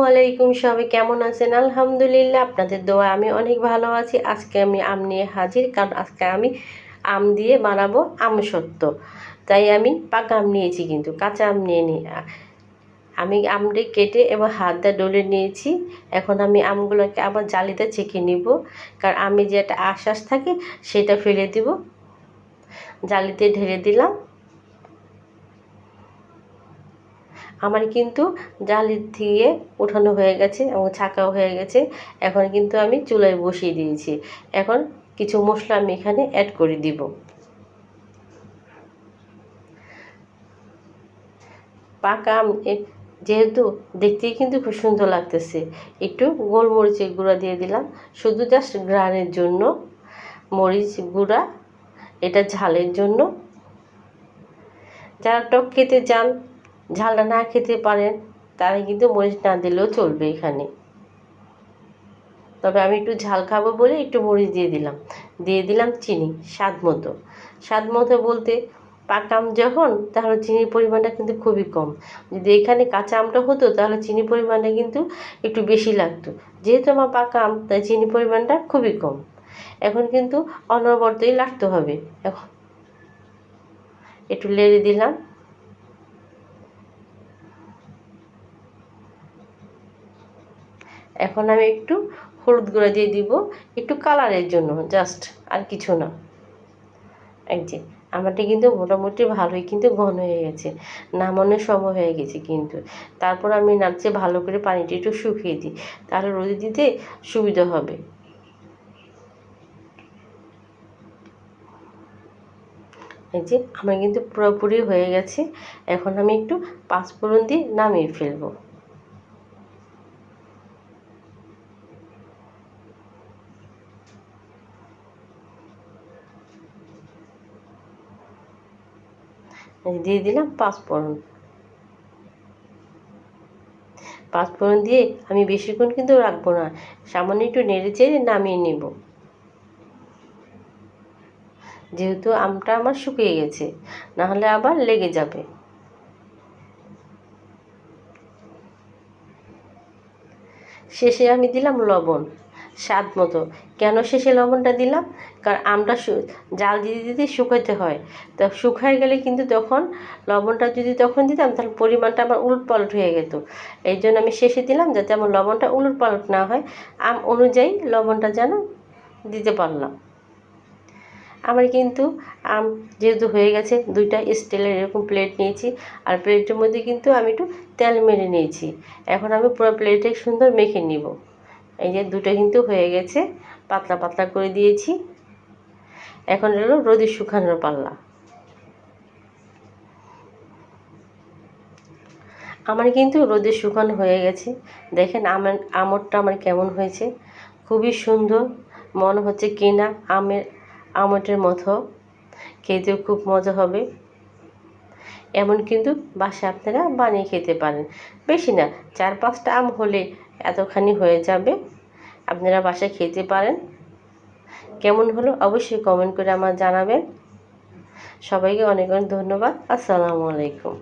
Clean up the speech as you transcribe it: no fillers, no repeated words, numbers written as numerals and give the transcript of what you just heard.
আলাইকুম, সবাই কেমন আছেন? আলহামদুলিল্লাহ, আপনাদের দোয়া আমি অনেক ভালো আছি। আজকে আমি আম নিয়ে হাজির, কারণ আজকে আমি আম দিয়ে বানাবো আমসত্ত্ব। তাই আমি পাকা আম নিয়েছি, কিন্তু কাঁচা আম নিয়ে নিই। আমি আমটি কেটে এবং হাত দিয়ে ডলে নিয়েছি। এখন আমি আমগুলোকে আবার জালিতে ছেঁকে নিব, কারণ আমি যে একটা আশ্বাস থাকে সেটা ফেলে দিব। জালিতে ঢেলে দিলাম। আমার কিন্তু জালি দিয়ে উঠানো হয়ে গেছে এবং ছাঁকাও হয়ে গেছে। এখন কিন্তু আমি চুলায় বসিয়ে দিয়েছি। এখন কিছু মশলা আমি এখানে অ্যাড করে দিব। পাকা আম যেহেতু দেখতেই কিন্তু খুব সুন্দর লাগতেছে, একটু গোলমরিচের গুঁড়া দিয়ে দিলাম, শুধু জাস্ট ঘ্রাণের জন্য। মরিচ গুঁড়া এটা ঝালের জন্য। যারা টক খেতে চান, ঝালটা না খেতে পারেন, তারা কিন্তু মরিচ না দিলেও চলবে এখানে। তবে আমি একটু ঝাল খাবো বলে একটু মরিচ দিয়ে দিলাম চিনি স্বাদ মতো। স্বাদ মতো বলতে পাকা আম যখন, তাহলে চিনির পরিমাণটা কিন্তু খুবই কম। যদি এখানে কাঁচা আমটা হতো তাহলে চিনির পরিমাণটা কিন্তু একটু বেশি লাগতো। যেহেতু আমার পাকা আম, তাই চিনির পরিমাণটা খুবই কম। এখন কিন্তু অনবরতই লাগতে হবে। এখন একটু লেড়ে দিলাম। এখন আমি একটু হলুদ গুঁড়া দিয়ে দিব, একটু কালারের জন্য জাস্ট, আর কিছু না। এই যে আমারটা কিন্তু মোটামুটি ভালোই কিন্তু ঘন হয়ে গেছে, নামানোর সময় হয়ে গেছে কিন্তু। তারপর আমি নাড়ছে ভালো করে, পানিটা একটু শুকিয়ে দিই, তাহলে রোদে দিতে সুবিধা হবে। এই যে আমার কিন্তু পুরোপুরি হয়ে গেছে। এখন আমি একটু পাঁচফোড়ন দিয়ে নামিয়ে ফেলবো। দিয়ে দিলাম পাঁচফোড়ন। পাঁচফোড়ন দিয়ে আমি বেশিক্ষণ কিন্তু রাখবো না, সামান্য একটু নেড়ে চেড়ে নামিয়ে নেব। যেহেতু আমটা আমার শুকিয়ে গেছে, নাহলে আবার লেগে যাবে। শেষে আমি দিলাম লবণ স্বাদ মতো। কেন শেষে লবণটা দিলাম? কারণ আমটা জাল দিতে দিতে শুকাতে হয়। তো শুকায় গেলে কিন্তু তখন লবণটা যদি তখন দিতাম, তাহলে পরিমাণটা আমার উলটপালট হয়ে যেত। এই জন্য আমি শেষে দিলাম, যাতে আমার লবণটা উলটপালট না হয়। আম অনুযায়ী লবণটা যেন দিতে পারলাম। আমার কিন্তু আম যেহেতু হয়ে গেছে, দুইটা স্টিলের এরকম প্লেট নিয়েছি, আর প্লেটের মধ্যে কিন্তু আমি একটু তেল মেরে নিয়েছি। এখন আমি পুরো প্লেটে সুন্দর মেখে নিব। এই যে দুটো কিন্তু হয়ে গেছে, পাতলা পাতলা করে দিয়েছি। এখন হলো রোদে শুকানোর পাল্লা। আমার কিন্তু রোদে শুকানো হয়ে গেছে। দেখেন আমরটা আমার কেমন হয়েছে, খুবই সুন্দর। মনে হচ্ছে কিনা আমটের মতো, খেতেও খুব মজা হবে। এমন কিন্তু বাসায় আপনারা বানিয়ে খেতে পারেন। বেশি না, 4-5টা আম হলে এতখানি হয়ে যাবে। আপনারা বাসায় খেতে পারেন। কেমন হলো অবশ্যই কমেন্ট করে আমার জানাবেন। সবাইকে অনেক অনেক ধন্যবাদ। আসসালামু আলাইকুম।